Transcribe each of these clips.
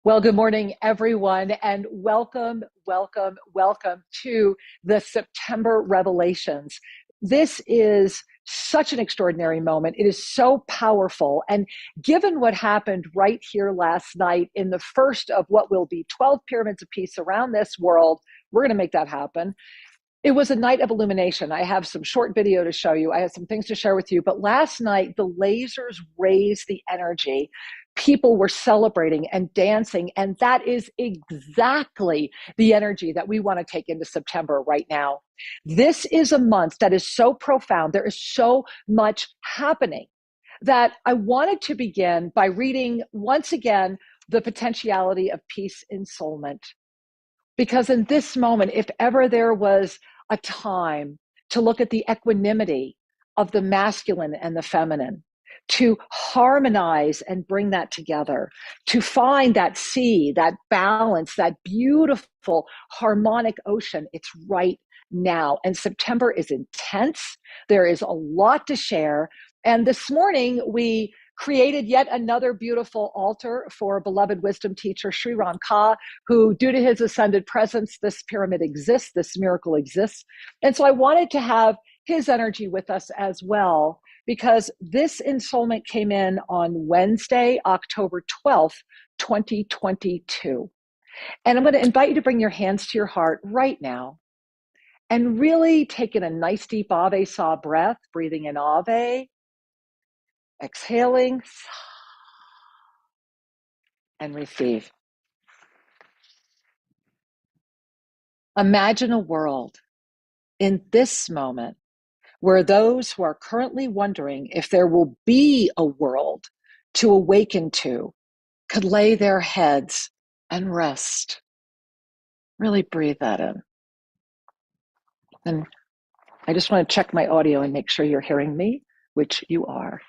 Well, good morning, everyone, and welcome, welcome, welcome to the September Revelations. This is such an extraordinary moment. It is so powerful. And given what happened right here last night in the first of what will be 12 pyramids of peace around this world, we're going to make that happen. It was a night of illumination. I have some short video to show you. I have some things to share with you. But last night, the lasers raised the energy. People were celebrating and dancing. And that is exactly the energy that we want to take into September right now. This is a month that is so profound. There is so much happening that I wanted to begin by reading once again the potentiality of peace ensoulment. Because in this moment, if ever there was a time to look at the equanimity of the masculine and the feminine, to harmonize and bring that together, to find that sea, that balance, that beautiful harmonic ocean, it's right now. And September is intense. There is a lot to share. And this morning, we created yet another beautiful altar for beloved wisdom teacher Sri Ram Ka, who, due to his ascended presence, this pyramid exists, this miracle exists. And so I wanted to have his energy with us as well, because this ensoulment came in on Wednesday, October 12th, 2022. And I'm going to invite you to bring your hands to your heart right now and really take in a nice deep Ave Sa breath, breathing in Ave, exhaling, and receive. Imagine a world in this moment where those who are currently wondering if there will be a world to awaken to could lay their heads and rest. Really breathe that in. And I just want to check my audio and make sure you're hearing me, which you are.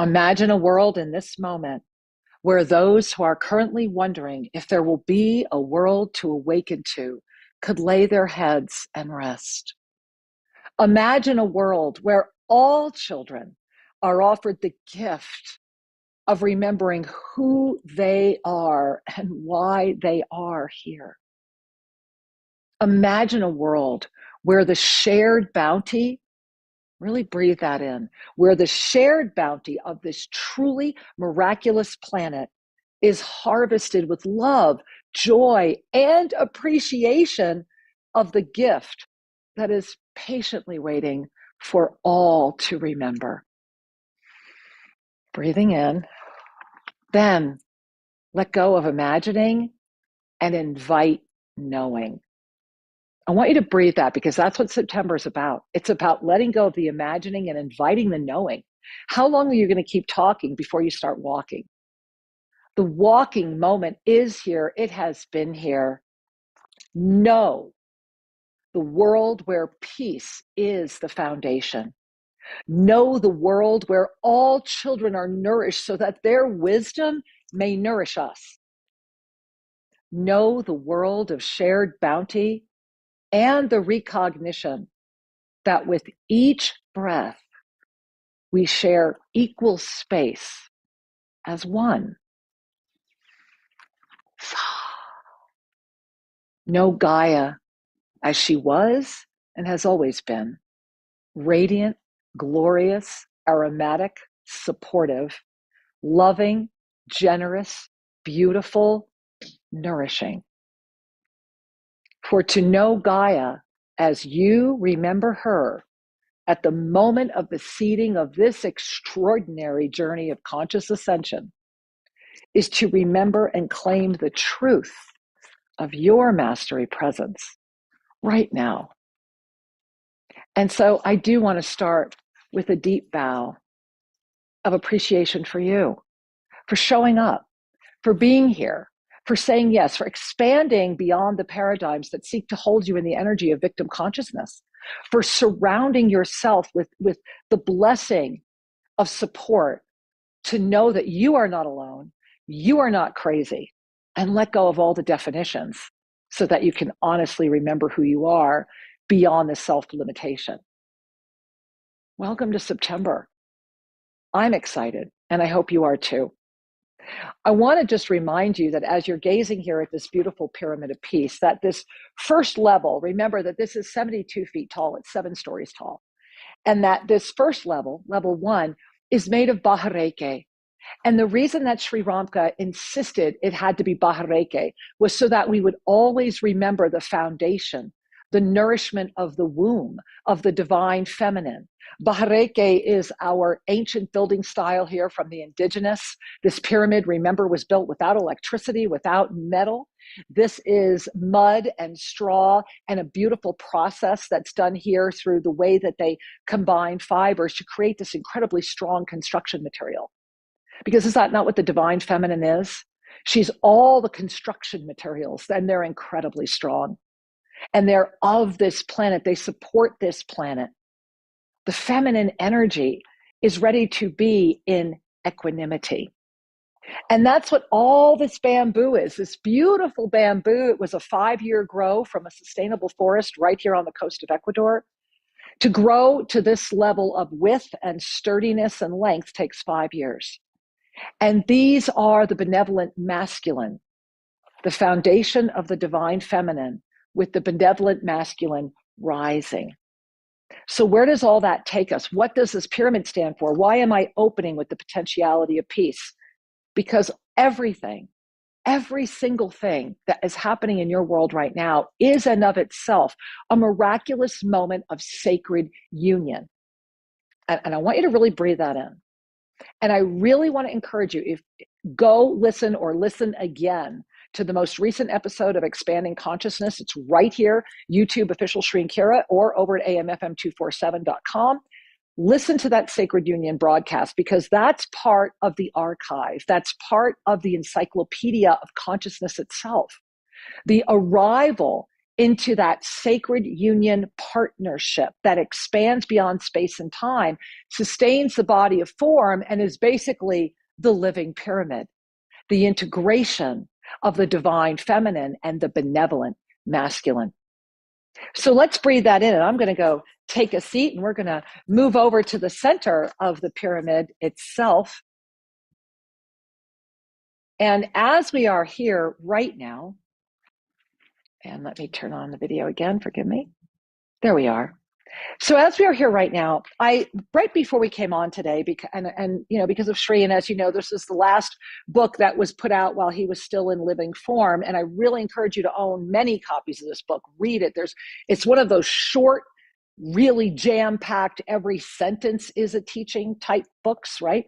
Imagine a world in this moment where those who are currently wondering if there will be a world to awaken to could lay their heads and rest. Imagine a world where all children are offered the gift of remembering who they are and why they are here. Imagine a world where the shared bounty, really breathe that in, where the shared bounty of this truly miraculous planet is harvested with love, joy, and appreciation of the gift that is patiently waiting for all to remember. Breathing in, then let go of imagining and invite knowing. I want you to breathe that, because that's what September is about. It's about letting go of the imagining and inviting the knowing. How long are you going to keep talking before you start walking? The walking moment is here. It has been here. Know the world where peace is the foundation. Know the world where all children are nourished so that their wisdom may nourish us. Know the world of shared bounty and the recognition that with each breath, we share equal space as one. Know Gaia as she was and has always been, radiant, glorious, aromatic, supportive, loving, generous, beautiful, nourishing. For to know Gaia as you remember her at the moment of the seeding of this extraordinary journey of conscious ascension is to remember and claim the truth of your mastery presence right now. And so I do want to start with a deep bow of appreciation for you, for showing up, for being here, for saying yes, for expanding beyond the paradigms that seek to hold you in the energy of victim consciousness, for surrounding yourself with the blessing of support to know that you are not alone, you are not crazy, and let go of all the definitions so that you can honestly remember who you are beyond the self-limitation. Welcome to September. I'm excited And I hope you are too. I want to just remind you that as you're gazing here at this beautiful pyramid of peace, that this first level, remember that this is 72 feet tall, it's 7 stories tall. And that this first level, level 1, is made of Bahareke. And the reason that Sri Ramka insisted it had to be Bahareke was so that we would always remember the foundation, the nourishment of the womb, of the divine feminine. Bahareke is our ancient building style here from the indigenous. This pyramid, remember, was built without electricity, without metal. This is mud and straw and a beautiful process that's done here through the way that they combine fibers to create this incredibly strong construction material. Because is that not what the divine feminine is? She's all the construction materials, and they're incredibly strong. And they're of this planet. They support this planet. The feminine energy is ready to be in equanimity. And that's what all this bamboo is, this beautiful bamboo. It was a 5-year grow from a sustainable forest right here on the coast of Ecuador. To grow to this level of width and sturdiness and length takes 5 years. And these are the benevolent masculine, the foundation of the divine feminine, with the benevolent masculine rising. So where does all that take us? What does this pyramid stand for? Why am I opening with the potentiality of peace? Because everything, every single thing that is happening in your world right now is and of itself a miraculous moment of sacred union. And I want you to really breathe that in. And I really want to encourage you, if go listen or listen again to the most recent episode of Expanding Consciousness. It's right here, YouTube official Sri Kira, or over at amfm247.com. Listen to that Sacred Union broadcast, because that's part of the archive. That's part of the encyclopedia of consciousness itself. The arrival into that sacred union partnership that expands beyond space and time, sustains the body of form, and is basically the living pyramid, the integration of the divine feminine and the benevolent masculine. So let's breathe that in, and I'm going to go take a seat, and we're going to move over to the center of the pyramid itself. And as we are here right now, and let me turn on the video again, forgive me. There we are. So as we are here right now, right before we came on today, because of Sri, and as you know, this is the last book that was put out while he was still in living form, and I really encourage you to own many copies of this book. Read it. It's one of those short, really jam-packed, every sentence is a teaching type books, right?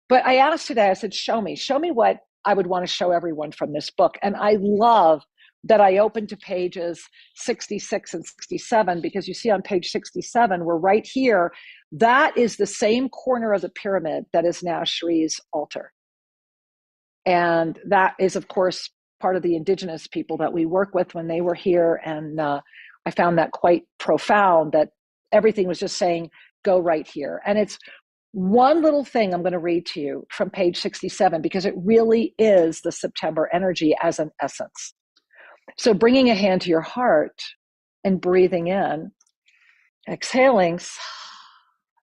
But I asked today, I said, show me what I would want to show everyone from this book. And I love that I opened to pages 66 and 67, because you see on page 67, we're right here. That is the same corner of the pyramid that is now Shri's altar. And that is, of course, part of the indigenous people that we work with when they were here. And I found that quite profound, that everything was just saying, go right here. And it's one little thing I'm going to read to you from page 67, because it really is the September energy as an essence. So bringing a hand to your heart and breathing in, exhaling,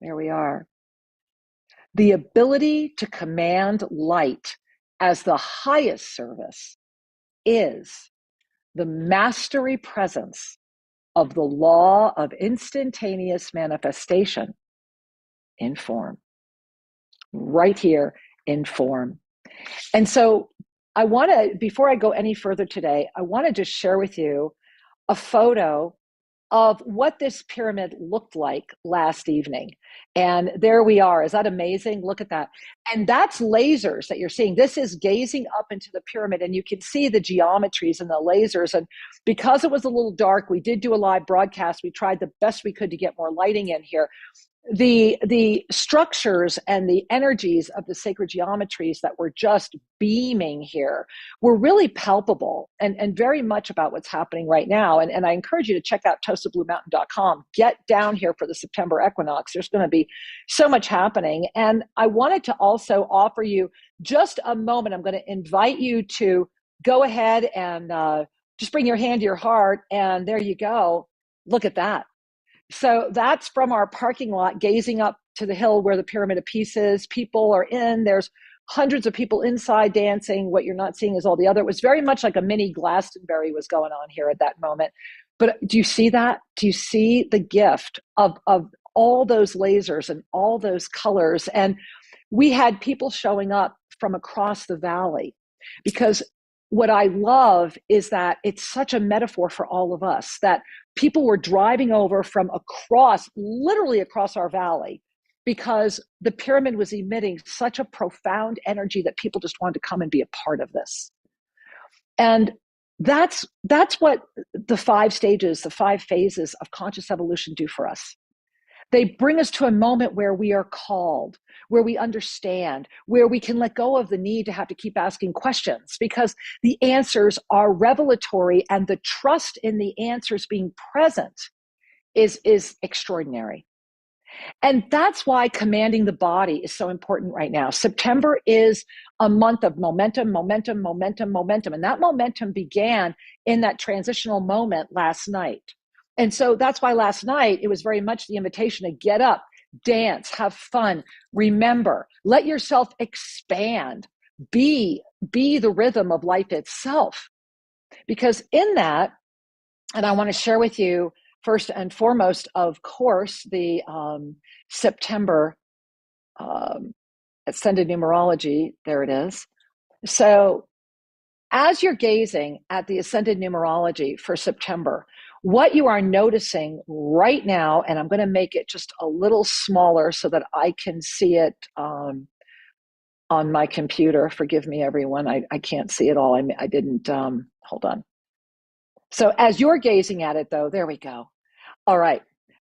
there we are. The ability to command light as the highest service is the mastery presence of the law of instantaneous manifestation in form. Right here in form. And so I want to, before I go any further today, I want to just share with you a photo of what this pyramid looked like last evening. And there we are. Is that amazing? Look at that. And that's lasers that you're seeing. This is gazing up into the pyramid, and you can see the geometries and the lasers. And because it was a little dark, we did do a live broadcast. We tried the best we could to get more lighting in here. The structures and the energies of the sacred geometries that were just beaming here were really palpable and very much about what's happening right now. And I encourage you to check out TosaBlueMountain.com. Get down here for the September equinox. There's going to be so much happening. And I wanted to also offer you just a moment. I'm going to invite you to go ahead and just bring your hand to your heart. And there you go. Look at that. So that's from our parking lot, gazing up to the hill where the Pyramid of Peace is. People are in, there's hundreds of people inside dancing. What you're not seeing is all the other. It was very much like a mini Glastonbury was going on here at that moment. But do you see that? Do you see the gift of all those lasers and all those colors? And we had people showing up from across the valley, because what I love is that it's such a metaphor for all of us, that people were driving over from across, literally across our valley, because the pyramid was emitting such a profound energy that people just wanted to come and be a part of this. And that's what the 5 stages, the 5 phases of conscious evolution do for us. They bring us to a moment where we are called, where we understand, where we can let go of the need to have to keep asking questions, because the answers are revelatory, and the trust in the answers being present is extraordinary. And that's why commanding the body is so important right now. September is a month of momentum, momentum, momentum, momentum. And that momentum began in that transitional moment last night. And so that's why last night it was very much the invitation to get up, dance, have fun, remember, let yourself expand, be the rhythm of life itself. Because in that, and I want to share with you first and foremost, of course, the September ascended numerology, there it is. So as you're gazing at the ascended numerology for September, what you are noticing right now, and I'm going to make it just a little smaller so that I can see it on my computer. Forgive me, everyone. I can't see it all. I didn't, hold on. So as you're gazing at it, though, there we go. All right.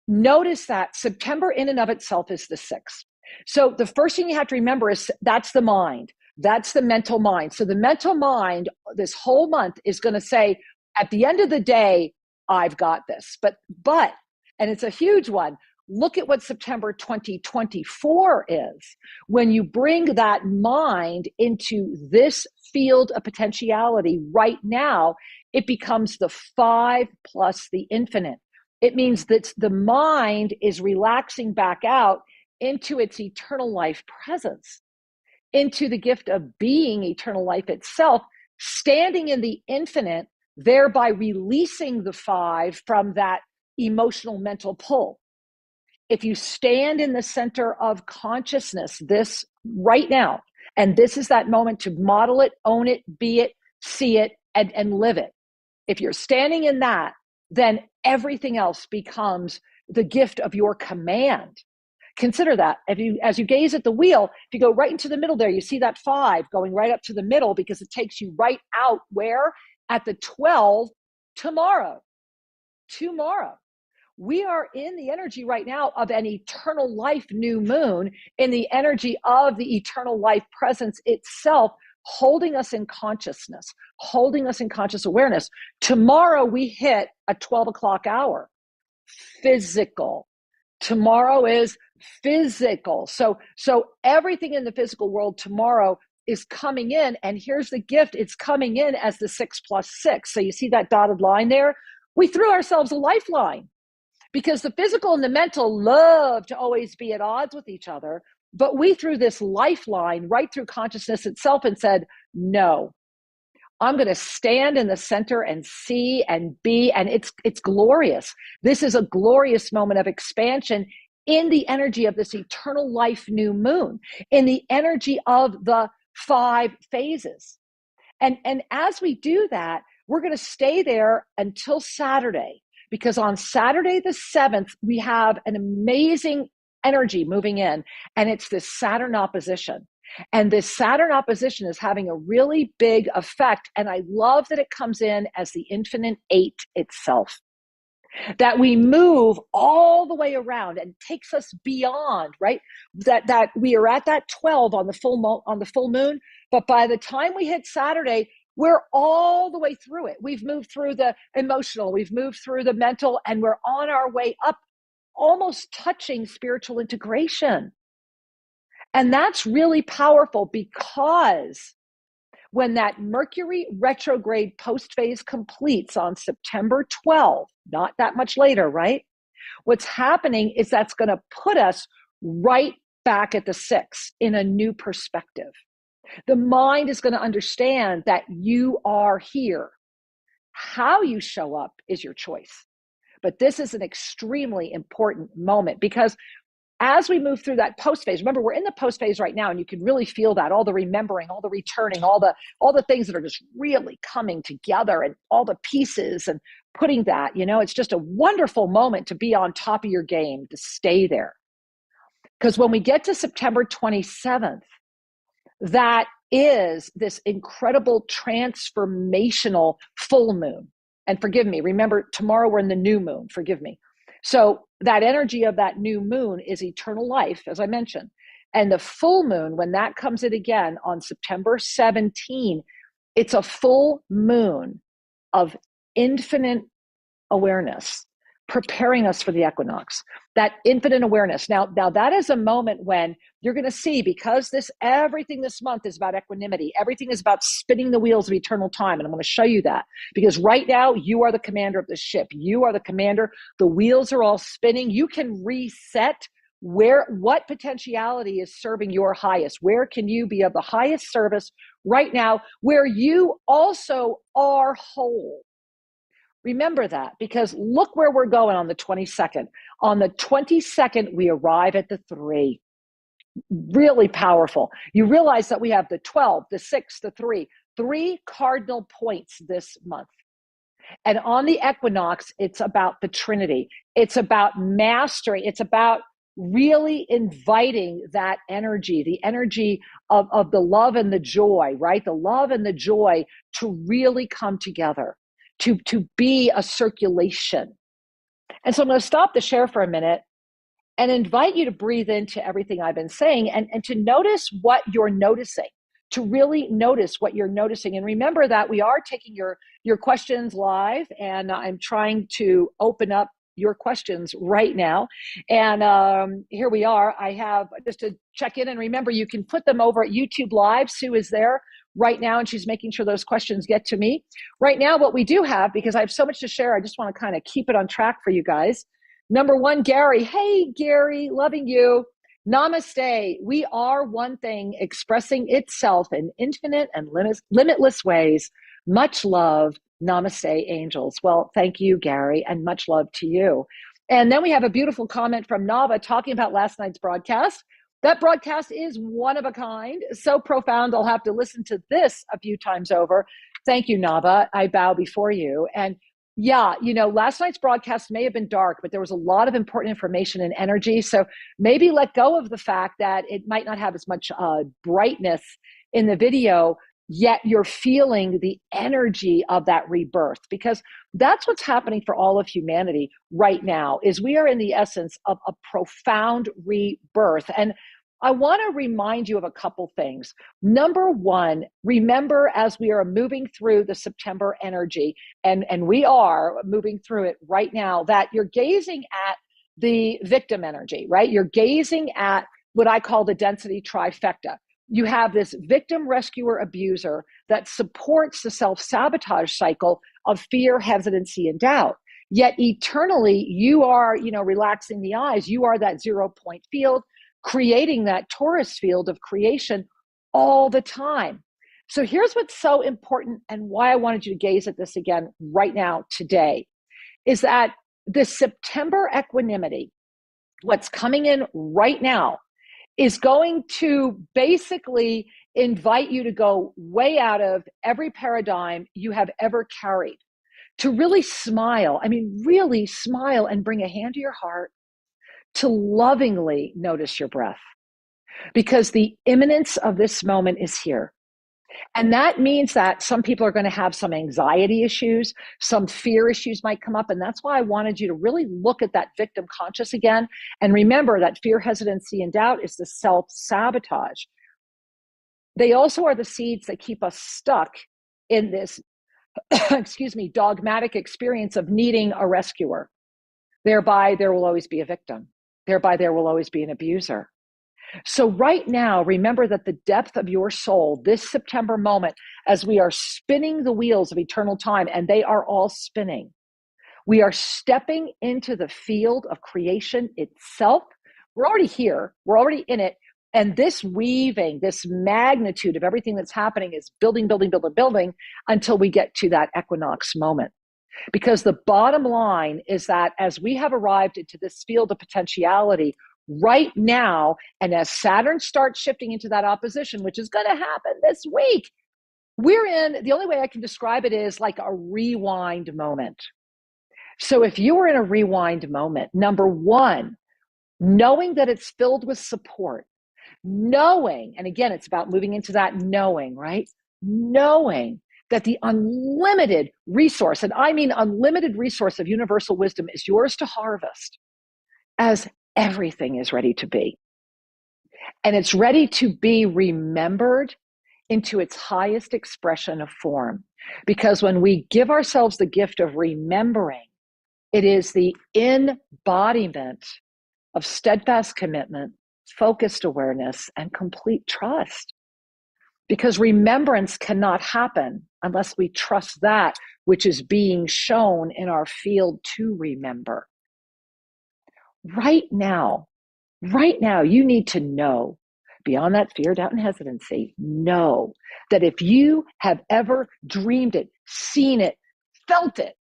Notice that September in and of itself is the 6th. So the first thing you have to remember is that's the mind. That's the mental mind. So the mental mind this whole month is going to say, at the end of the day, I've got this. But, and it's a huge one. Look at what September 2024 is. When you bring that mind into this field of potentiality right now, it becomes the 5 plus the infinite. It means that the mind is relaxing back out into its eternal life presence, into the gift of being eternal life itself, standing in the infinite, thereby releasing the 5 from that emotional mental pull. If you stand in the center of consciousness, this right now, and this is that moment to model it, own it, be it, see it, and live it. If you're standing in that, then everything else becomes the gift of your command. Consider that. As you gaze at the wheel, if you go right into the middle there, you see that 5 going right up to the middle, because it takes you right out where? At the 12, tomorrow. We are in the energy right now of an eternal life new moon, in the energy of the eternal life presence itself, holding us in consciousness, holding us in conscious awareness. Tomorrow we hit a 12 o'clock hour. Physical. Tomorrow is physical. So everything in the physical world tomorrow is coming in, and here's the gift. It's coming in as the 6 plus 6. So you see that dotted line there? We threw ourselves a lifeline, because the physical and the mental love to always be at odds with each other. But we threw this lifeline right through consciousness itself and said, no, I'm going to stand in the center and see and be, and it's glorious. This is a glorious moment of expansion in the energy of this eternal life new moon, in the energy of the 5 phases. And as we do that, we're going to stay there until Saturday, because on Saturday the 7th, we have an amazing energy moving in, and it's this Saturn opposition. And this Saturn opposition is having a really big effect. And I love that it comes in as the infinite 8 itself, that we move all the way around and takes us beyond, right? That we are at that 12 on the full moon. But by the time we hit Saturday, we're all the way through it. We've moved through the emotional, we've moved through the mental, and we're on our way up, almost touching spiritual integration. And that's really powerful, because when that Mercury retrograde post phase completes on September 12th, not that much later, right? What's happening is that's going to put us right back at the 6 in a new perspective. The mind is going to understand that you are here. How you show up is your choice. But this is an extremely important moment, because as we move through that post phase, remember, we're in the post phase right now, and you can really feel that, all the remembering, all the returning, all the things that are just really coming together, and all the pieces and putting that, it's just a wonderful moment to be on top of your game, to stay there. Because when we get to September 27th, that is this incredible transformational full moon. And forgive me, remember, tomorrow we're in the new moon, forgive me. So that energy of that new moon is eternal life, as I mentioned. And the full moon, when that comes in again on September 17, it's a full moon of infinite awareness, preparing us for the equinox, that infinite awareness. Now that is a moment when you're going to see, because everything this month is about equanimity. Everything is about spinning the wheels of eternal time. And I'm going to show you that, because right now you are the commander of the ship. You are the commander. The wheels are all spinning. You can reset what potentiality is serving your highest. Where can you be of the highest service right now, where you also are whole? Remember that, because look where we're going on the 22nd. On the 22nd, we arrive at the 3. Really powerful. You realize that we have the 12, the 6, the 3. 3 cardinal points this month. And on the equinox, it's about the Trinity. It's about mastery. It's about really inviting that energy, the energy of the love and the joy, right? The love and the joy to really come together. To be a circulation. And so I'm going to stop the share for a minute and invite you to breathe into everything I've been saying, and to notice what you're noticing, to really notice what you're noticing. And remember that we are taking your questions live, and I'm trying to open up your questions right now. And here we are. I have just to check in, and remember, you can put them over at YouTube Live. Sue is there right now, and she's making sure those questions get to me. Right now, what we do have, because I have so much to share, I just want to kind of keep it on track for you guys. Number 1, Gary. Hey, Gary, loving you. Namaste. We are one thing, expressing itself in infinite and limitless ways. Much love. Namaste, angels. Well, thank you, Gary, and much love to you. And then we have a beautiful comment from Nava talking about last night's broadcast. That broadcast is one of a kind, so profound, I'll have to listen to this a few times over. Thank you, Nava. I bow before you. And yeah, last night's broadcast may have been dark, but there was a lot of important information and energy. So maybe let go of the fact that it might not have as much brightness in the video, yet you're feeling the energy of that rebirth, because that's what's happening for all of humanity right now, is we are in the essence of a profound rebirth. And I want to remind you of a couple things. Number 1, remember, as we are moving through the September energy, and we are moving through it right now, that you're gazing at the victim energy, right? You're gazing at what I call the density trifecta. You have this victim, rescuer, abuser that supports the self-sabotage cycle of fear, hesitancy, and doubt. Yet eternally, you are, relaxing the eyes. You are that 0-point field, creating that torus field of creation all the time. So here's what's so important, and why I wanted you to gaze at this again right now today, is that the September equanimity, what's coming in right now, is going to basically invite you to go way out of every paradigm you have ever carried, to really smile. I mean, really smile and bring a hand to your heart, to lovingly notice your breath, because the imminence of this moment is here. And that means that some people are going to have some anxiety issues, some fear issues might come up. And that's why I wanted you to really look at that victim conscious again. And remember that fear, hesitancy, and doubt is the self-sabotage. They also are the seeds that keep us stuck in this, dogmatic experience of needing a rescuer. Thereby, there will always be a victim. Thereby, there will always be an abuser. So right now, remember that the depth of your soul, this September moment, as we are spinning the wheels of eternal time, and they are all spinning, We are stepping into the field of creation itself. We're already here. We're already in it. And this weaving, this magnitude of everything that's happening is building, building, building, building until we get to that equinox moment. Because the bottom line is that as we have arrived into this field of potentiality right now, and as Saturn starts shifting into that opposition, which is going to happen this week, we're in, the only way I can describe it is like a rewind moment. So if you were in a rewind moment, number one, knowing that it's filled with support, knowing, and again, it's about moving into that knowing, right? Knowing that the unlimited resource, and I mean unlimited resource of universal wisdom is yours to harvest as everything is ready to be. And it's ready to be remembered into its highest expression of form. Because when we give ourselves the gift of remembering, it is the embodiment of steadfast commitment, focused awareness, and complete trust. Because remembrance cannot happen unless we trust that which is being shown in our field to remember. Right now, you need to know, beyond that fear, doubt, and hesitancy, know that if you have ever dreamed it, seen it, felt it,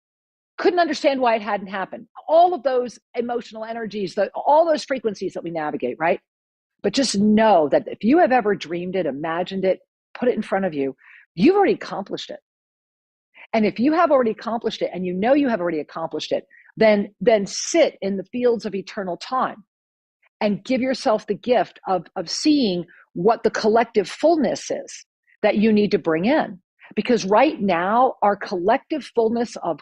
couldn't understand why it hadn't happened, all of those emotional energies, all those frequencies that we navigate, right? But just know that if you have ever dreamed it, imagined it, put it in front of you, you've already accomplished it. And if you have already accomplished it, and you know you have already accomplished it, then sit in the fields of eternal time and give yourself the gift of seeing what the collective fullness is that you need to bring in. Because right now, our collective fullness of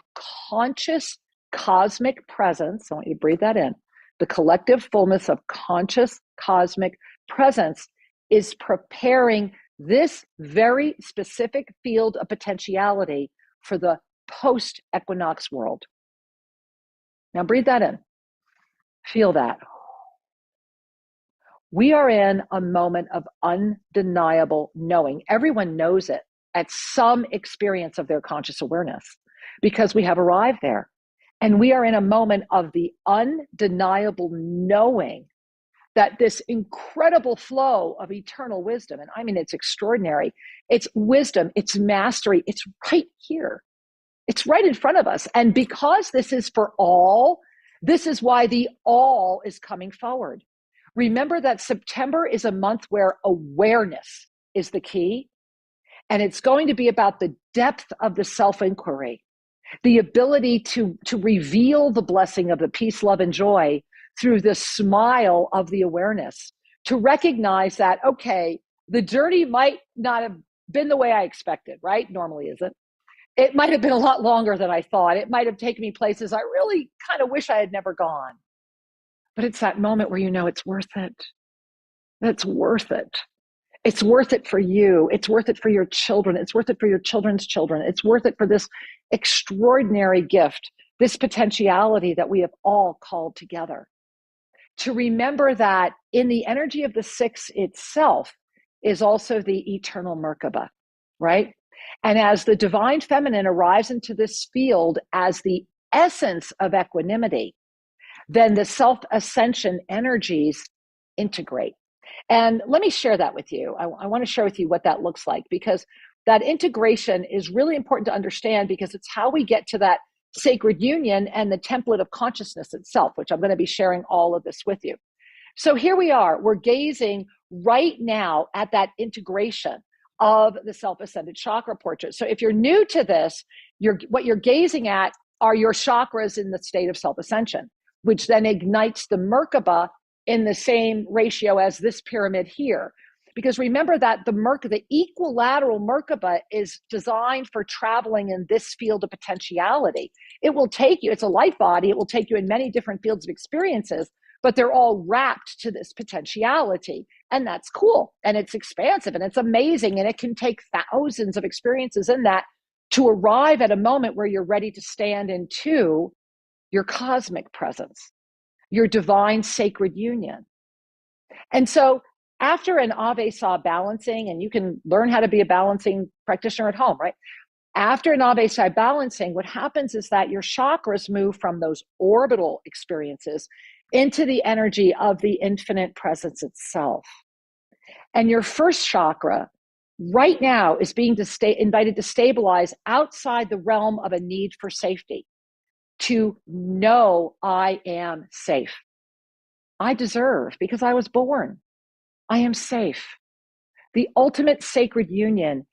conscious cosmic presence, I want you to breathe that in, the collective fullness of conscious cosmic presence is preparing this very specific field of potentiality for the post-equinox world. Now breathe that in. Feel that. We are in a moment of undeniable knowing. Everyone knows it at some experience of their conscious awareness because we have arrived there. And we are in a moment of the undeniable knowing that this incredible flow of eternal wisdom, and I mean, it's extraordinary. It's wisdom, it's mastery, it's right here. It's right in front of us. And because this is for all, this is why the all is coming forward. Remember that September is a month where awareness is the key. And it's going to be about the depth of the self-inquiry, the ability to reveal the blessing of the peace, love, and joy through the smile of the awareness, to recognize that, okay, the journey might not have been the way I expected, right? Normally isn't. It might have been a lot longer than I thought. It might have taken me places I really kind of wish I had never gone. But it's that moment where you know it's worth it. That's worth it. It's worth it for you. It's worth it for your children. It's worth it for your children's children. It's worth it for this extraordinary gift, this potentiality that we have all called together. To remember that in the energy of the six itself is also the eternal Merkaba, right? And as the divine feminine arrives into this field as the essence of equanimity, then the self-ascension energies integrate. And let me share that with you. I want to share with you what that looks like, because that integration is really important to understand, because it's how we get to that sacred union and the template of consciousness itself, which I'm going to be sharing all of this with you. So here we are. We're gazing right now at that integration of the self-ascended chakra portrait. So if you're new to this, what you're gazing at are your chakras in the state of self-ascension, which then ignites the Merkaba in the same ratio as this pyramid here. Because remember that the equilateral Merkaba is designed for traveling in this field of potentiality. It will take you, it's a light body, it will take you in many different fields of experiences, but they're all wrapped to this potentiality. And that's cool. And it's expansive and it's amazing. And it can take thousands of experiences in that to arrive at a moment where you're ready to stand into your cosmic presence, your divine sacred union. And so after an Ave Saw balancing, and you can learn how to be a balancing practitioner at home, right? After Nabe side balancing, what happens is that your chakras move from those orbital experiences into the energy of the infinite presence itself. And your first chakra right now is being invited to stabilize outside the realm of a need for safety, to know I am safe. I deserve because I was born. I am safe. The ultimate sacred union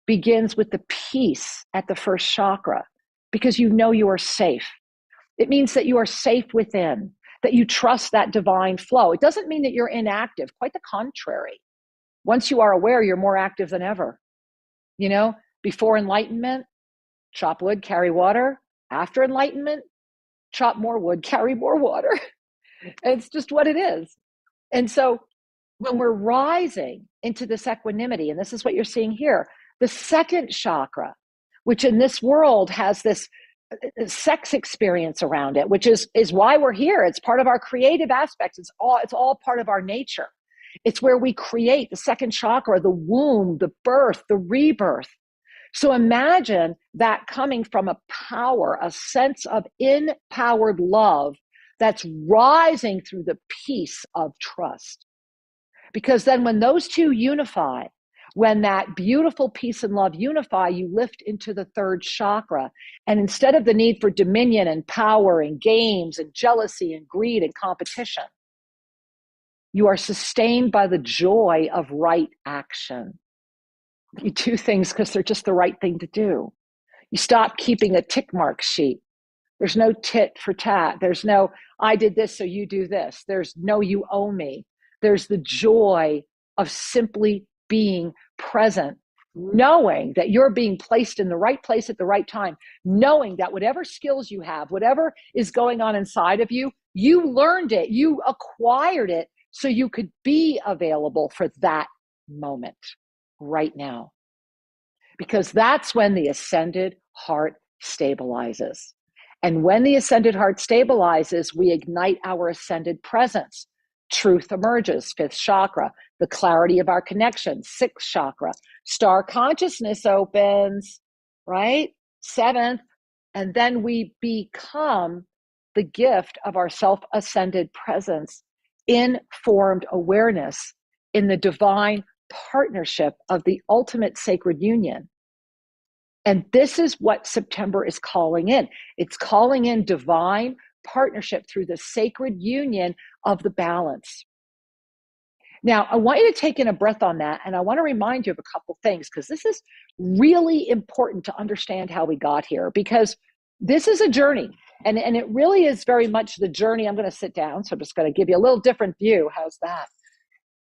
begins with the peace at the first chakra because you know you are safe. It means that you are safe within, that you trust that divine flow. It doesn't mean that you're inactive, quite the contrary. Once you are aware, you're more active than ever. You know, before enlightenment, chop wood, carry water. After enlightenment, chop more wood, carry more water. It's just what it is. And so when we're rising into this equanimity, and this is what you're seeing here, the second chakra, which in this world has this sex experience around it, which is why we're here. It's part of our creative aspects. It's all part of our nature. It's where we create the second chakra, the womb, the birth, the rebirth. So imagine that coming from a power, a sense of empowered love that's rising through the peace of trust. Because then when those two unify, when that beautiful peace and love unify, you lift into the third chakra. And instead of the need for dominion and power and games and jealousy and greed and competition, you are sustained by the joy of right action. You do things because they're just the right thing to do. You stop keeping a tick mark sheet. There's no tit for tat. There's no, I did this, so you do this. There's no, you owe me. There's the joy of simply being present, knowing that you're being placed in the right place at the right time, knowing that whatever skills you have, whatever is going on inside of you, you learned it, you acquired it so you could be available for that moment right now. Because that's when the ascended heart stabilizes. And when the ascended heart stabilizes, we ignite our ascended presence. Truth emerges, fifth chakra, the clarity of our connection, sixth chakra, star consciousness opens, right? Seventh, and then we become the gift of our self-ascended presence, informed awareness in the divine partnership of the ultimate sacred union. And this is what September is calling in. It's calling in divine partnership through the sacred union of the balance. Now, I want you to take in a breath on that, and I want to remind you of a couple things, because this is really important to understand how we got here, because this is a journey, and it really is very much the journey. I'm going to sit down, so I'm just going to give you a little different view. How's that?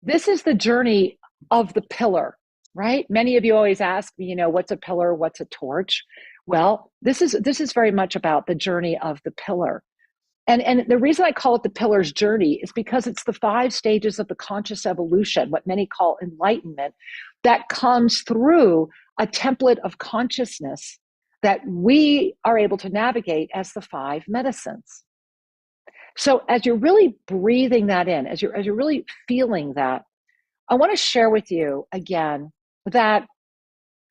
This is the journey of the pillar, right? Many of you always ask me, what's a pillar? What's a torch? Well, this is very much about the journey of the pillar. And the reason I call it the pillar's journey is because it's the 5 stages of the conscious evolution, what many call enlightenment, that comes through a template of consciousness that we are able to navigate as the 5 medicines. So as you're really breathing that in, as you're really feeling that, I want to share with you again that,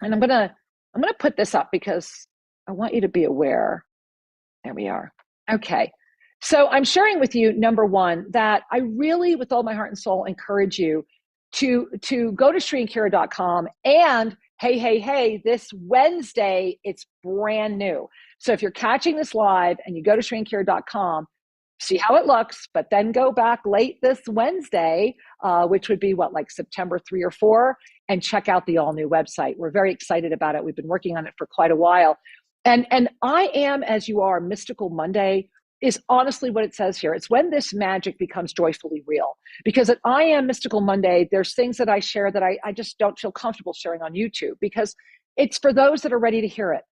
and I'm gonna put this up because I want you to be aware. There we are. Okay. So I'm sharing with you, number one, that I really, with all my heart and soul, encourage you to go to SriAndKira.com, and hey, this Wednesday, it's brand new. So if you're catching this live and you go to SriAndKira.com, see how it looks, but then go back late this Wednesday, which would be like September 3 or 4, and check out the all new website. We're very excited about it. We've been working on it for quite a while. And I am as you are, Mystical Monday is honestly what it says here. It's when this magic becomes joyfully real. Because at I Am Mystical Monday, there's things that I share that I just don't feel comfortable sharing on YouTube, because it's for those that are ready to hear it.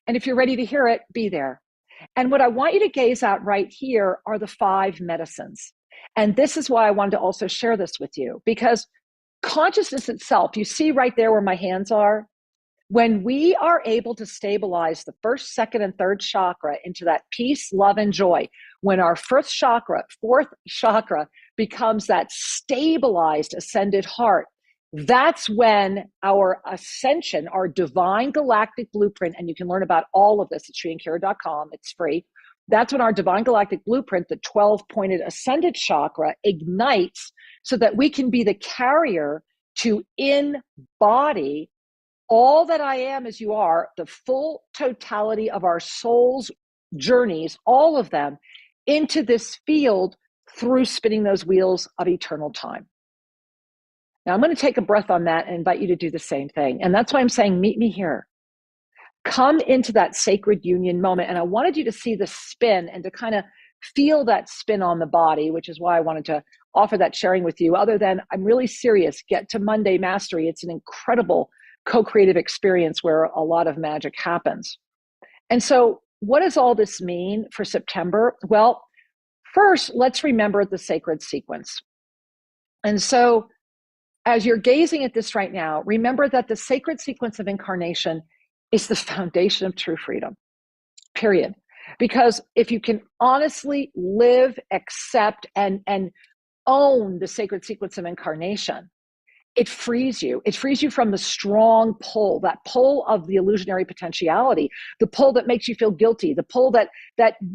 And if you're ready to hear it, be there. And what I want you to gaze at right here are the 5 medicines. And this is why I wanted to also share this with you, because consciousness itself, you see right there where my hands are, when we are able to stabilize the first, second, and third chakra into that peace, love, and joy, when our fourth chakra becomes that stabilized ascended heart, That's when our ascension, our divine galactic blueprint, and you can learn about all of this at ShriAndKara.com, it's free. That's when our divine galactic blueprint, the 12-pointed ascended chakra, ignites so that we can be the carrier to embody all that I am as you are, the full totality of our soul's journeys, all of them, into this field through spinning those wheels of eternal time. Now, I'm going to take a breath on that and invite you to do the same thing. And that's why I'm saying, meet me here. Come into that sacred union moment. And I wanted you to see the spin and to kind of feel that spin on the body, which is why I wanted to offer that sharing with you. Other than, I'm really serious. Get to Monday Mastery. It's an incredible co-creative experience where a lot of magic happens. And so what does all this mean for September? Well, first, let's remember the sacred sequence. And so as you're gazing at this right now, remember that the sacred sequence of incarnation is the foundation of true freedom, period. Because if you can honestly live, accept, and own the sacred sequence of incarnation, it frees you. It frees you from the strong pull, that pull of the illusionary potentiality, the pull that makes you feel guilty, the pull that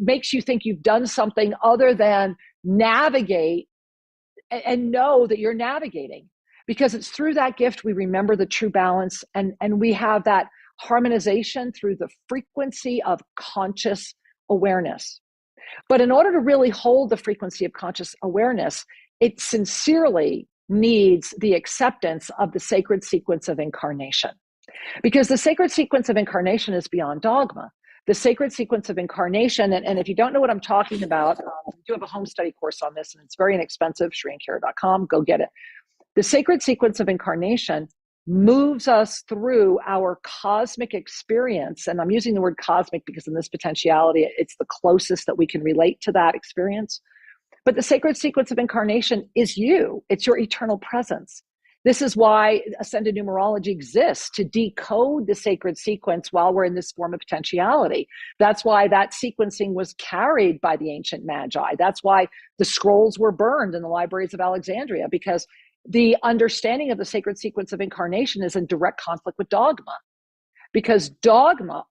makes you think you've done something other than navigate and know that you're navigating. Because it's through that gift we remember the true balance, and we have that harmonization through the frequency of conscious awareness. But in order to really hold the frequency of conscious awareness, it sincerely needs the acceptance of the sacred sequence of incarnation. Because the sacred sequence of incarnation is beyond dogma. The sacred sequence of incarnation, and if you don't know what I'm talking about, we do have a home study course on this, and it's very inexpensive, ShriAndKara.com, go get it. The sacred sequence of incarnation moves us through our cosmic experience. And I'm using the word cosmic because in this potentiality, it's the closest that we can relate to that experience. But the sacred sequence of incarnation is you. It's your eternal presence. This is why ascended numerology exists, to decode the sacred sequence while we're in this form of potentiality. That's why that sequencing was carried by the ancient magi. That's why the scrolls were burned in the libraries of Alexandria, because the understanding of the sacred sequence of incarnation is in direct conflict with dogma. Because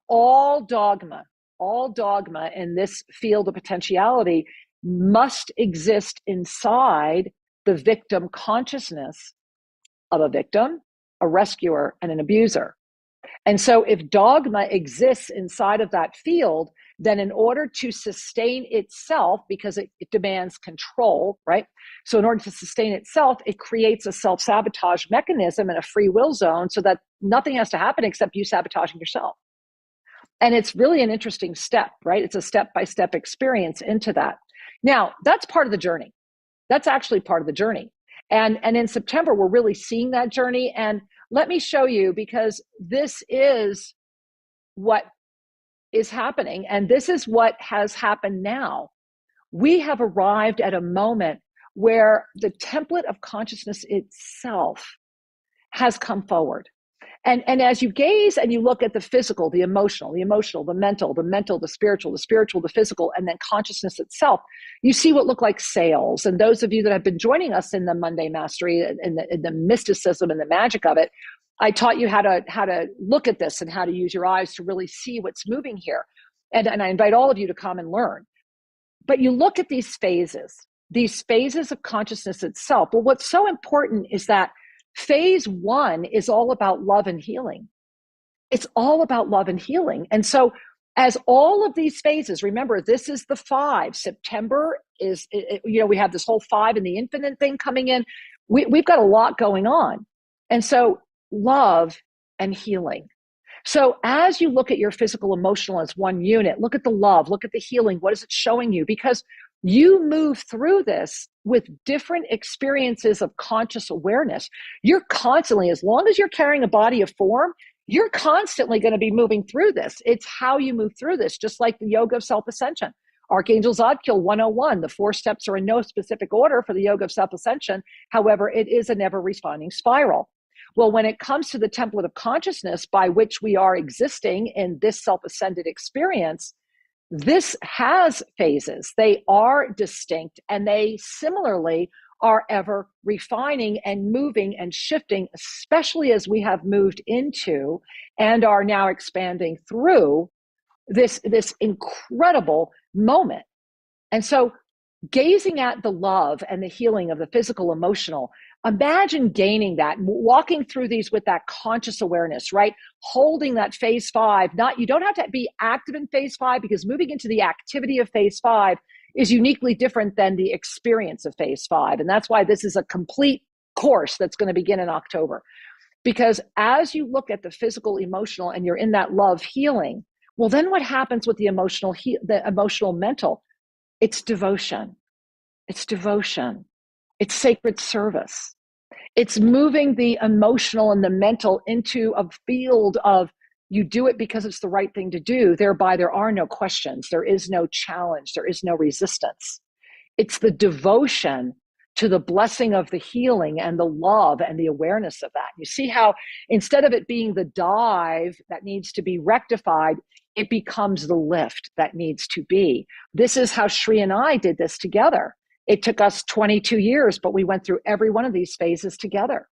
all dogma in this field of potentiality must exist inside the victim consciousness of a victim, a rescuer, and an abuser. And so if dogma exists inside of that field, then in order to sustain itself, because it demands control, right? So in order to sustain itself, it creates a self-sabotage mechanism and a free will zone so that nothing has to happen except you sabotaging yourself. And it's really an interesting step, right? It's a step-by-step experience into that. Now, that's part of the journey. That's actually part of the journey. And in September, we're really seeing that journey. And let me show you, because this is what is happening. And this is what has happened now. We have arrived at a moment where the template of consciousness itself has come forward. And as you gaze and you look at the physical, the emotional, the mental, the spiritual, the physical, and then consciousness itself, you see what look like sails. And those of you that have been joining us in the Monday Mastery, in the mysticism and the magic of it, I taught you how to look at this and how to use your eyes to really see what's moving here. And I invite all of you to come and learn. But you look at these phases of consciousness itself. Well, what's so important is that phase one is all about love and healing. It's all about love and healing. And so as all of these phases, remember, this is the 5. September is, we have this whole 5 and the infinite thing coming in. We've got a lot going on. And so love and healing. So as you look at your physical, emotional as one unit, look at the love, look at the healing. What is it showing you? Because you move through this with different experiences of conscious awareness. You're constantly, as long as you're carrying a body of form, you're constantly going to be moving through this. It's how you move through this, just like the Yoga of Self-Ascension. Archangel Zadkiel 101, the 4 steps are in no specific order for the Yoga of Self-Ascension. However, it is a never-responding spiral. Well, when it comes to the template of consciousness by which we are existing in this self-ascended experience, this has phases. They are distinct, and they similarly are ever refining and moving and shifting, especially as we have moved into and are now expanding through this incredible moment. And so gazing at the love and the healing of the physical, emotional, imagine gaining that, walking through these with that conscious awareness, right? Holding that phase 5. You don't have to be active in phase 5, because moving into the activity of phase 5 is uniquely different than the experience of phase 5. And that's why this is a complete course that's going to begin in October. Because as you look at the physical, emotional, and you're in that love healing, well, then what happens with the emotional, mental? It's devotion. It's devotion. It's sacred service. It's moving the emotional and the mental into a field of, you do it because it's the right thing to do. Thereby, there are no questions. There is no challenge. There is no resistance. It's the devotion to the blessing of the healing and the love and the awareness of that. You see how instead of it being the dive that needs to be rectified, it becomes the lift that needs to be. This is how Shri and I did this together. It took us 22 years, but we went through every one of these phases together.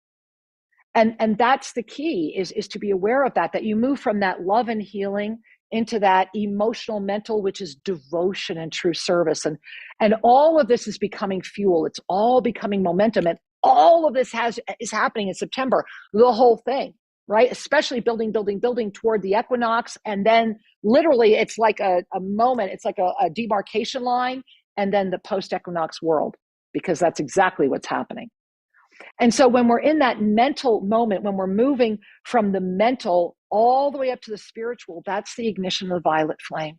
And that's the key, is to be aware of that you move from that love and healing into that emotional, mental, which is devotion and true service. And all of this is becoming fuel. It's all becoming momentum. And all of this is happening in September, the whole thing, right? Especially building toward the equinox. And then literally it's like a moment, it's like a demarcation line, and then the post-equinox world, because that's exactly what's happening. And so when we're in that mental moment, when we're moving from the mental all the way up to the spiritual, that's the ignition of the violet flame.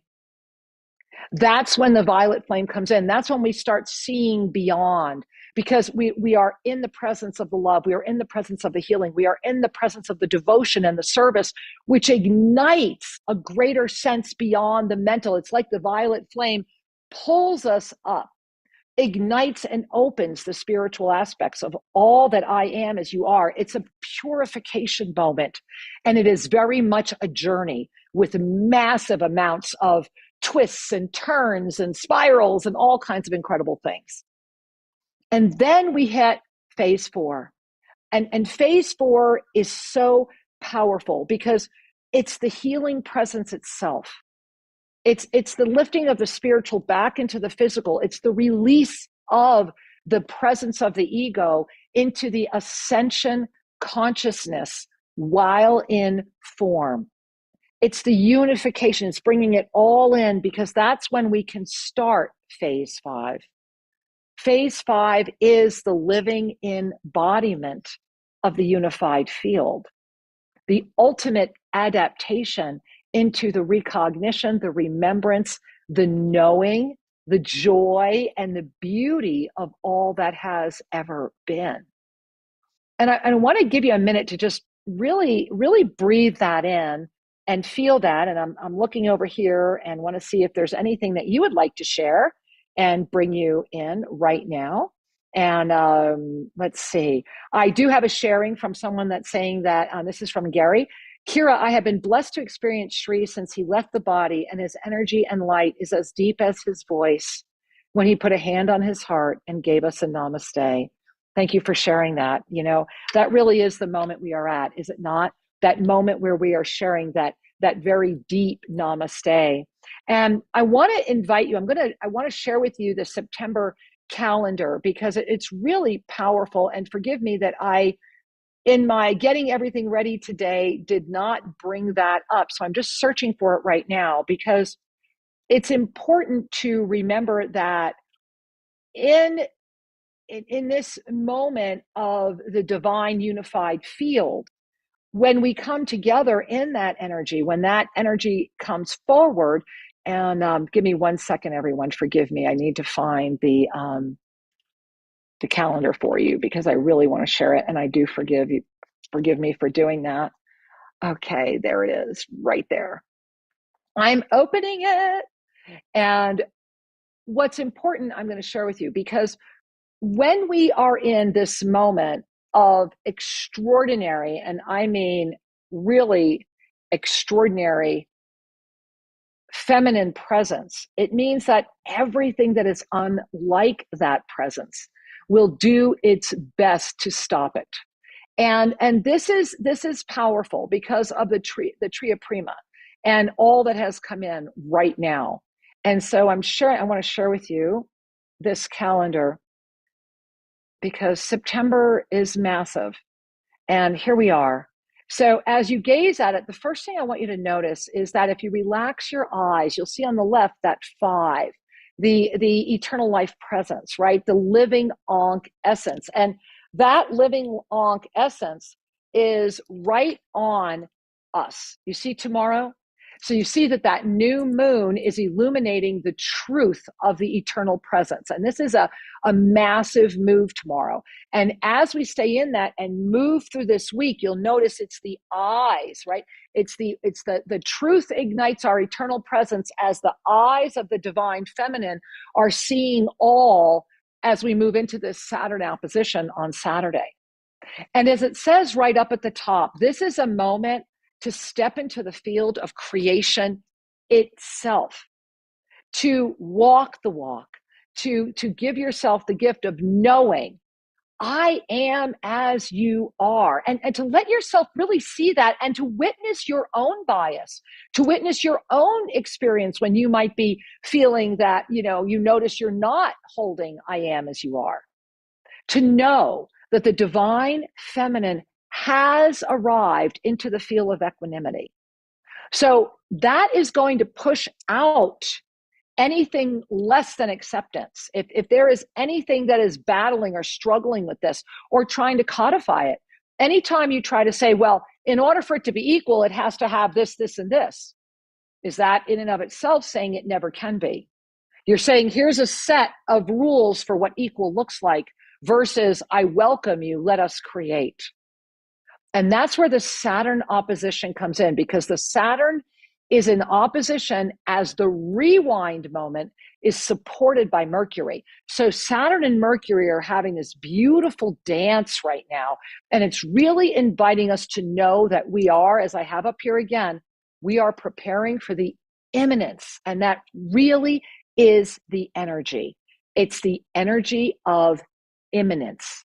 That's when the violet flame comes in. That's when we start seeing beyond, because we are in the presence of the love. We are in the presence of the healing. We are in the presence of the devotion and the service, which ignites a greater sense beyond the mental. It's like the violet flame pulls us up, ignites and opens the spiritual aspects of all that I am as you are. It's a purification moment. And it is very much a journey with massive amounts of twists and turns and spirals and all kinds of incredible things. And then we hit phase 4. And phase 4 is so powerful because it's the healing presence itself. It's the lifting of the spiritual back into the physical. It's the release of the presence of the ego into the ascension consciousness while in form. It's the unification. It's bringing it all in, because that's when we can start phase 5. Phase 5 is the living embodiment of the unified field, the ultimate adaptation into the recognition, the remembrance, the knowing, the joy, and the beauty of all that has ever been. And I want to give you a minute to just really, really breathe that in and feel that. And I'm looking over here and want to see if there's anything that you would like to share and bring you in right now. And let's see. I do have a sharing from someone that's saying that, this is from Gary. Kira, I have been blessed to experience Shri since he left the body, and his energy and light is as deep as his voice when he put a hand on his heart and gave us a namaste. Thank you for sharing that. You know, that really is the moment we are at, is it not? That moment where we are sharing that very deep namaste. And I want to invite you, I want to share with you the September calendar, because it's really powerful. And forgive me that in my getting everything ready today, did not bring that up. So I'm just searching for it right now, because it's important to remember that in this moment of the divine unified field, when we come together in that energy, when that energy comes forward, and give me 1 second, everyone, forgive me. I need to find the calendar for you, because I really want to share it, and I do forgive you. Forgive me for doing that. Okay, there it is, right there. I'm opening it. And what's important, I'm going to share with you, because when we are in this moment of extraordinary, and I mean really extraordinary feminine presence, it means that everything that is unlike that presence, will do its best to stop it. And this is powerful because of the Tria Prima and all that has come in right now. And so I want to share with you this calendar because September is massive. And here we are. So as you gaze at it, the first thing I want you to notice is that if you relax your eyes, you'll see on the left that 5, the eternal life presence, right? The living Ankh essence. And that living Ankh essence is right on us. You see tomorrow? So you see that new moon is illuminating the truth of the eternal presence. And this is a massive move tomorrow. And as we stay in that and move through this week, you'll notice it's the eyes, right? It's the truth ignites our eternal presence as the eyes of the divine feminine are seeing all as we move into this Saturn opposition on Saturday. And as it says right up at the top, this is a moment to step into the field of creation itself, to walk the walk, to give yourself the gift of knowing I am as you are, and to let yourself really see that and to witness your own bias, to witness your own experience when you might be feeling that, you notice you're not holding I am as you are, to know that the divine feminine has arrived into the field of equanimity. So that is going to push out anything less than acceptance. If there is anything that is battling or struggling with this or trying to codify it, anytime you try to say, well, in order for it to be equal, it has to have this, this, and this, is that in and of itself saying it never can be? You're saying, here's a set of rules for what equal looks like versus I welcome you, let us create. And that's where the Saturn opposition comes in, because the Saturn is in opposition as the rewind moment is supported by Mercury. So Saturn and Mercury are having this beautiful dance right now. And it's really inviting us to know that we are, as I have up here again, we are preparing for the imminence. And that really is the energy. It's the energy of imminence.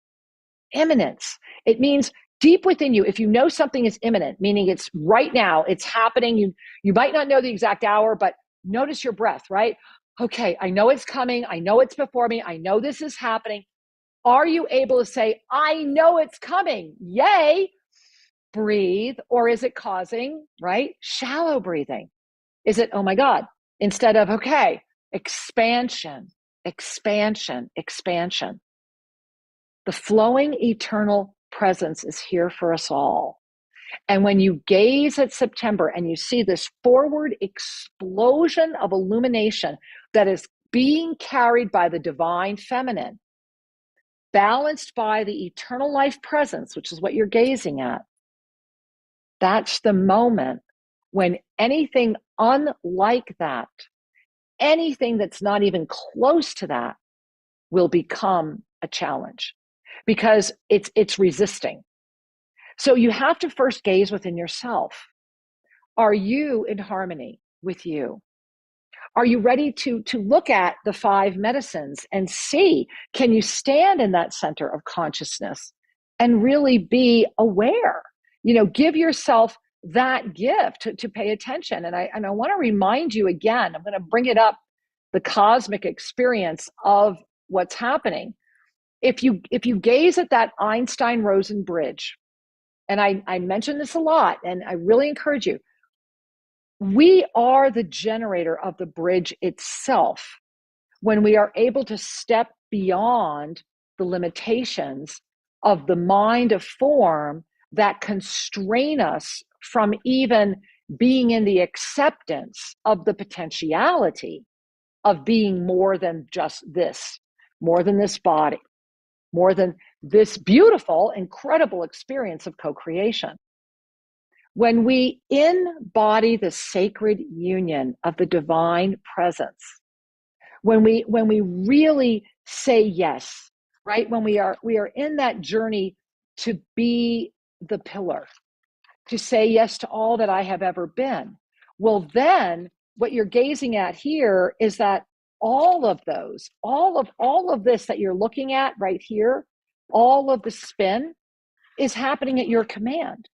Imminence. It means deep within you, if you know something is imminent, meaning it's right now, it's happening, you might not know the exact hour, but notice your breath, right? Okay, I know it's coming. I know it's before me. I know this is happening. Are you able to say, I know it's coming? Yay! Breathe. Or is it causing, right? Shallow breathing. Is it, oh my God, instead of, okay, expansion, expansion, expansion. The flowing eternal presence is here for us all. And when you gaze at September and you see this forward explosion of illumination that is being carried by the divine feminine, balanced by the eternal life presence, which is what you're gazing at, that's the moment when anything unlike that, anything that's not even close to that, will become a challenge. Because it's resisting. So you have to first gaze within yourself. Are you in harmony with you? Are you ready to look at the 5 medicines and see, can you stand in that center of consciousness and really be aware? Give yourself that gift to pay attention. And I want to remind you again, I'm going to bring it up, the cosmic experience of what's happening. If you gaze at that Einstein-Rosen bridge, and I mention this a lot, and I really encourage you, we are the generator of the bridge itself when we are able to step beyond the limitations of the mind of form that constrain us from even being in the acceptance of the potentiality of being more than just this, more than this body, more than this beautiful, incredible experience of co-creation. When we embody the sacred union of the divine presence, when we really say yes, right? When we are in that journey to be the pillar, to say yes to all that I have ever been. Well, then what you're gazing at here is that all of those, all of this that you're looking at right here, all of the spin is happening at your command.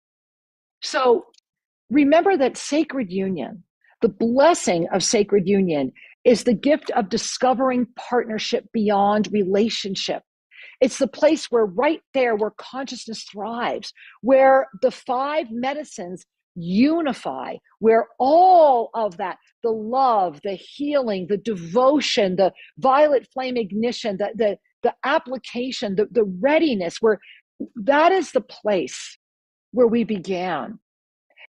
So remember that sacred union, the blessing of sacred union, is the gift of discovering partnership beyond relationship. It's the place where right there, where consciousness thrives, where the five medicines unify, where all of that, the love, the healing, the devotion, the violet flame ignition, the application, the readiness, where that is the place where we began.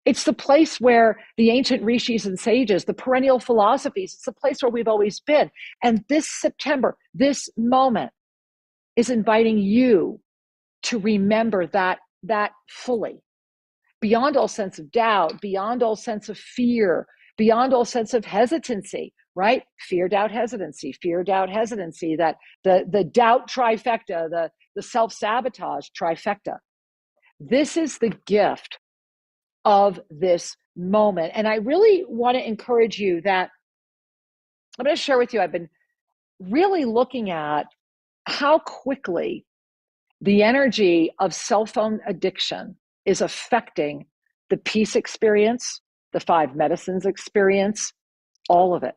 It's the place where the ancient rishis and sages, the perennial philosophies, it's the place where we've always been. And this September, this moment is inviting you to remember that fully, beyond all sense of doubt, beyond all sense of fear, beyond all sense of hesitancy, right? Fear, doubt, hesitancy, that the doubt trifecta, the self-sabotage trifecta. This is the gift of this moment. And I really want to encourage you that I'm going to share with you, I've been really looking at how quickly the energy of cell phone addiction is affecting the peace experience, the five medicines experience, all of it.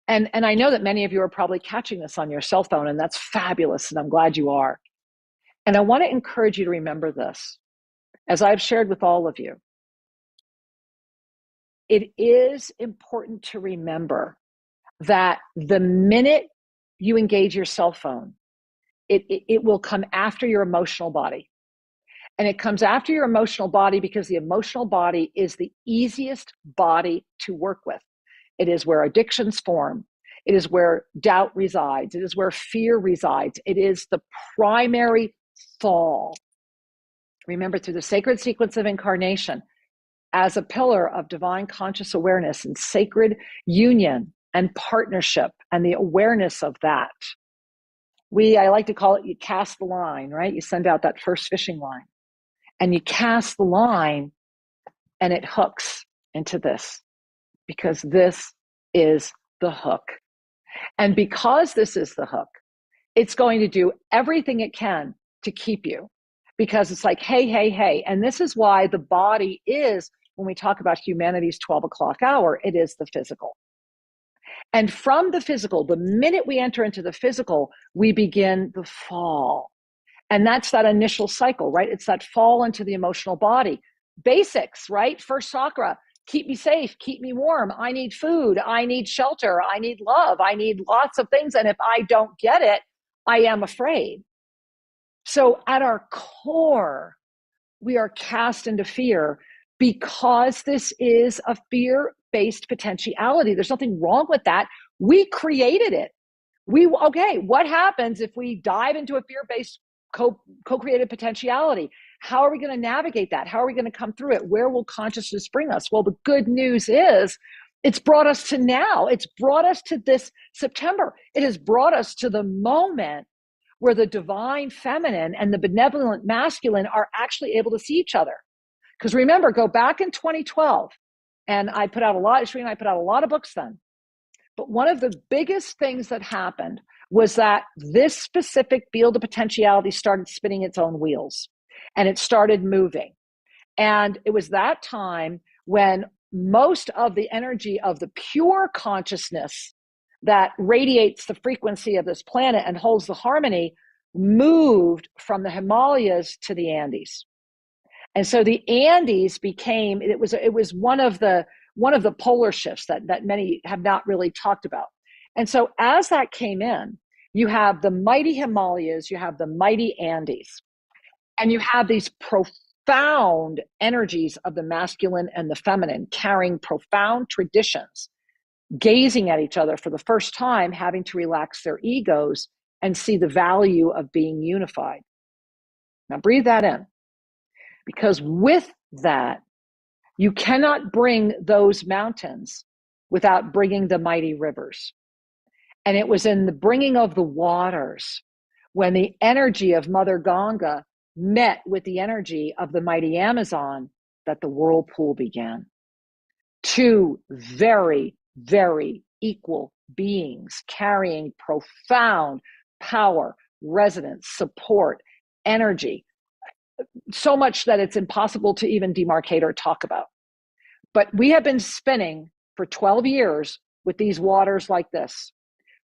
And I know that many of you are probably catching this on your cell phone, and that's fabulous, and I'm glad you are. And I want to encourage you to remember this, as I've shared with all of you. It is important to remember that the minute you engage your cell phone, it will come after your emotional body. And it comes after your emotional body because the emotional body is the easiest body to work with. It is where addictions form. It is where doubt resides. It is where fear resides. It is the primary fall. Remember, through the sacred sequence of incarnation, as a pillar of divine conscious awareness and sacred union and partnership and the awareness of that, I like to call it, you cast the line, right? You send out that first fishing line and you cast the line and it hooks into this, because this is the hook. And because this is the hook, it's going to do everything it can to keep you, because it's like, hey. And this is why the body is, when we talk about humanity's 12 o'clock hour, it is the physical. And from the physical, the minute we enter into the physical, we begin the fall. And that's that initial cycle, right? It's that fall into the emotional body. Basics, right? First chakra, keep me safe, keep me warm. I need food, I need shelter, I need love, I need lots of things. And if I don't get it, I am afraid. So at our core, we are cast into fear because this is a fear-based potentiality. There's nothing wrong with that. We created it. Okay, what happens if we dive into a fear-based co-created potentiality? How are we going to navigate that? How are we going to come through it? Where will consciousness bring us? Well, the good news is it's brought us to now. It's brought us to this September. It has brought us to the moment where the divine feminine and the benevolent masculine are actually able to see each other. Because remember, go back in 2012, and Sri and I put out a lot of books then. But one of the biggest things that happened was that this specific field of potentiality started spinning its own wheels, and it started moving. And it was that time when most of the energy of the pure consciousness that radiates the frequency of this planet and holds the harmony moved from the Himalayas to the Andes. And so the Andes became, it was one of the polar shifts that many have not really talked about. And so as that came in, you have the mighty Himalayas, you have the mighty Andes, and you have these profound energies of the masculine and the feminine carrying profound traditions, gazing at each other for the first time, having to relax their egos and see the value of being unified. Now breathe that in, because with that, you cannot bring those mountains without bringing the mighty rivers. And it was in the bringing of the waters, when the energy of Mother Ganga met with the energy of the mighty Amazon, that the whirlpool began. Two very, very equal beings carrying profound power, resonance, support, energy, so much that it's impossible to even demarcate or talk about. But we have been spinning for 12 years with these waters like this.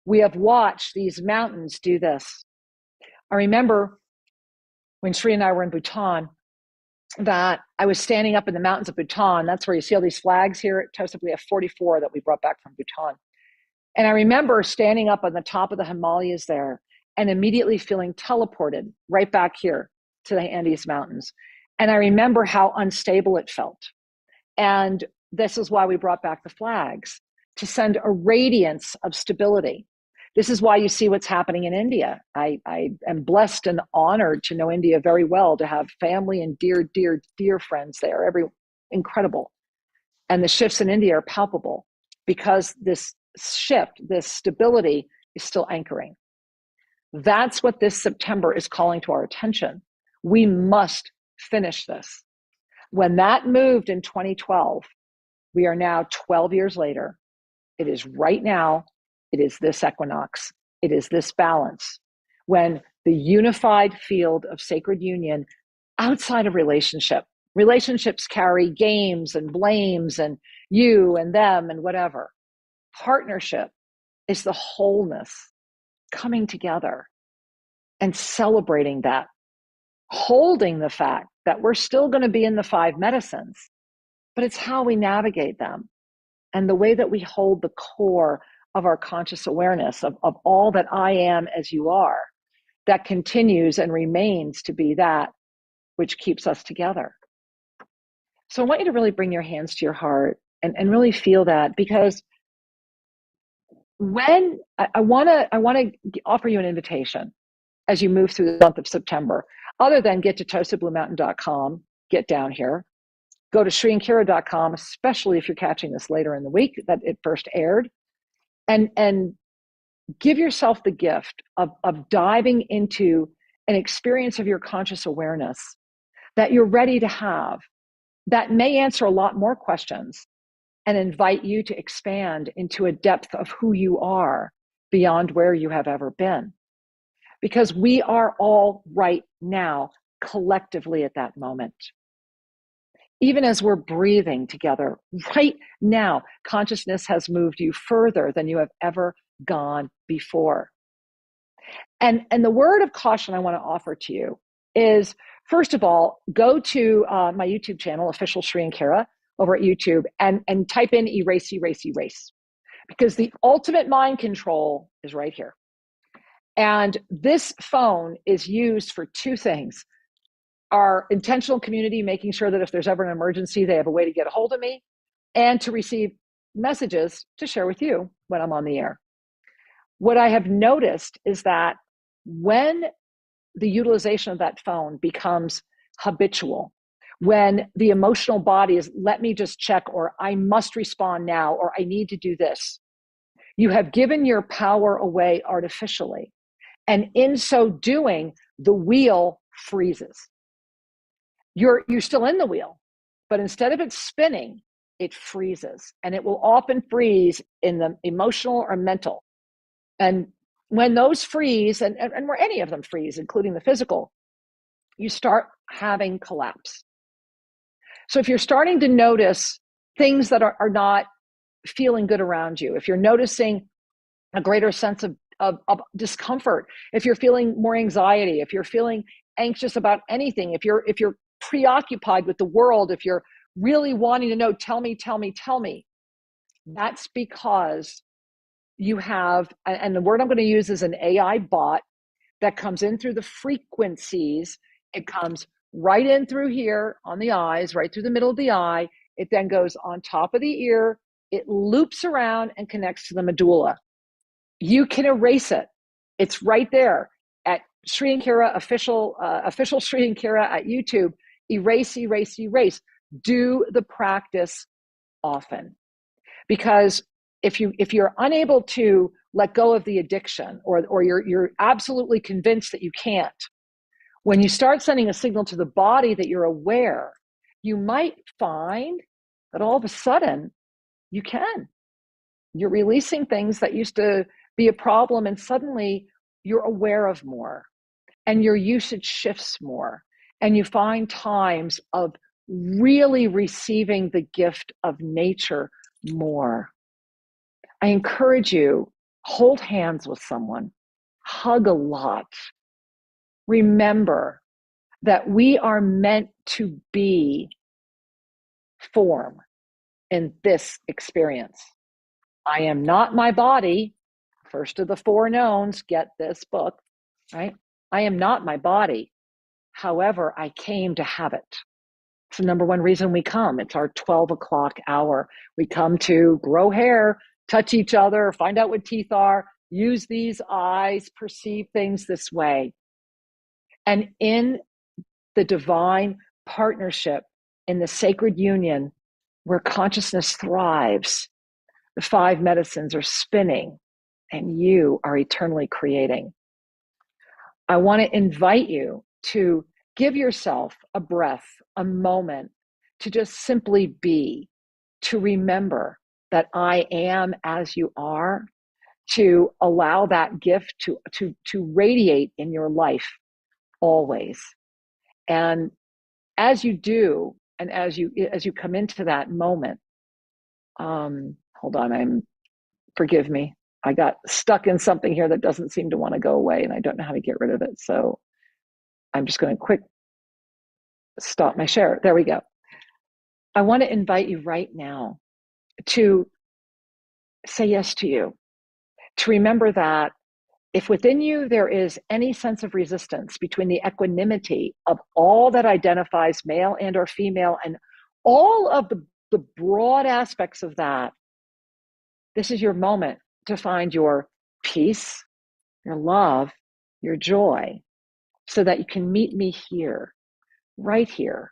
We have watched these mountains do this. I remember when Sri and I were in Bhutan, that I was standing up in the mountains of Bhutan. That's where you see all these flags here at TOSIP. We have 44 that we brought back from Bhutan. And I remember standing up on the top of the Himalayas there and immediately feeling teleported right back here to the Andes Mountains. And I remember how unstable it felt. And this is why we brought back the flags, to send a radiance of stability. This is why you see what's happening in India. I am blessed and honored to know India very well, to have family and dear, dear, dear friends there. Incredible. And the shifts in India are palpable because this shift, this stability is still anchoring. That's what this September is calling to our attention. We must finish this. When that moved in 2012, we are now 12 years later. It is right now. It is this equinox. It is this balance. When the unified field of sacred union outside of relationships carry games and blames and you and them and whatever. Partnership is the wholeness coming together and celebrating that, holding the fact that we're still going to be in the 5 medicines, but it's how we navigate them and the way that we hold the core of our conscious awareness of all that I am as you are, that continues and remains to be that which keeps us together. So I want you to really bring your hands to your heart and really feel that, because when I want to offer you an invitation as you move through the month of September, other than get to TosaBlueMountain.com, get down here, go to SriAndKira.com, especially if you're catching this later in the week that it first aired, and give yourself the gift of diving into an experience of your conscious awareness that you're ready to have, that may answer a lot more questions and invite you to expand into a depth of who you are beyond where you have ever been. Because we are all right now collectively at that moment. Even as we're breathing together right now, consciousness has moved you further than you have ever gone before. And the word of caution I want to offer to you is, first of all, go to my YouTube channel, Official Sri and Kira, over at YouTube, and type in erase, erase, erase. Because the ultimate mind control is right here. And this phone is used for 2 things. Our intentional community, making sure that if there's ever an emergency, they have a way to get a hold of me, and to receive messages to share with you when I'm on the air. What I have noticed is that when the utilization of that phone becomes habitual, when the emotional body is, let me just check, or I must respond now, or I need to do this, you have given your power away artificially. And in so doing, the wheel freezes. You're still in the wheel, but instead of it spinning, it freezes. And it will often freeze in the emotional or mental. And when those freeze, and where any of them freeze, including the physical, you start having collapse. So if you're starting to notice things that are not feeling good around you, if you're noticing a greater sense of discomfort, if you're feeling more anxiety, if you're feeling anxious about anything, if you're preoccupied with the world, if you're really wanting to know, tell me, that's because you have, and the word I'm going to use is an AI bot that comes in through the frequencies. It comes right in through here on the eyes, right through the middle of the eye. It then goes on top of the ear. It loops around and connects to the medulla. You can erase it. It's right there at Sri and Kira official Sri and Kira at YouTube. Erase, erase, erase. Do the practice often, because if you're unable to let go of the addiction, or you're absolutely convinced that you can't, when you start sending a signal to the body that you're aware, you might find that all of a sudden you can. You're releasing things that used to be a problem, and suddenly you're aware of more, and your usage shifts more, and you find times of really receiving the gift of nature more. I encourage you, hold hands with someone, hug a lot. Remember that we are meant to be form in this experience. I am not my body. First of the four knowns, get this book, right? I am not my body. However, I came to have it. It's the number one reason we come. It's our 12 o'clock hour. We come to grow hair, touch each other, find out what teeth are, use these eyes, perceive things this way. And in the divine partnership, in the sacred union where consciousness thrives, the five medicines are spinning and you are eternally creating. I want to invite you to give yourself a breath, a moment to just simply be, to remember that I am as you are, to allow that gift to radiate in your life always. And as you do, and as you come into that moment, hold on, forgive me. I got stuck in something here that doesn't seem to want to go away, and I don't know how to get rid of it. So I'm just going to quick stop my share. There we go. I want to invite you right now to say yes to you, to remember that if within you there is any sense of resistance between the equanimity of all that identifies male and or female and all of the broad aspects of that, this is your moment to find your peace, your love, your joy, so that you can meet me here, right here,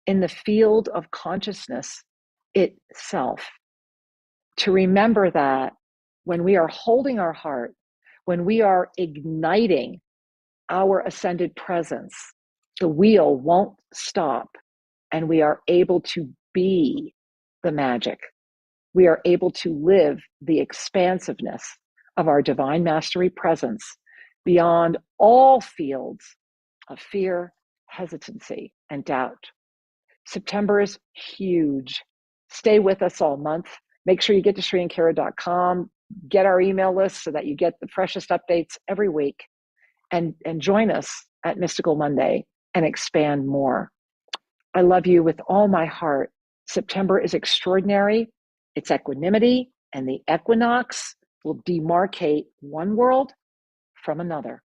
in the field of consciousness itself. To remember that when we are holding our heart, when we are igniting our ascended presence, the wheel won't stop, and we are able to be the magic. We are able to live the expansiveness of our divine mastery presence beyond all fields of fear, hesitancy, and doubt. September is huge. Stay with us all month. Make sure you get to ShriandKara.com, get our email list so that you get the freshest updates every week, and join us at Mystical Monday and expand more. I love you with all my heart. September is extraordinary. It's equanimity, and the equinox will demarcate one world from another.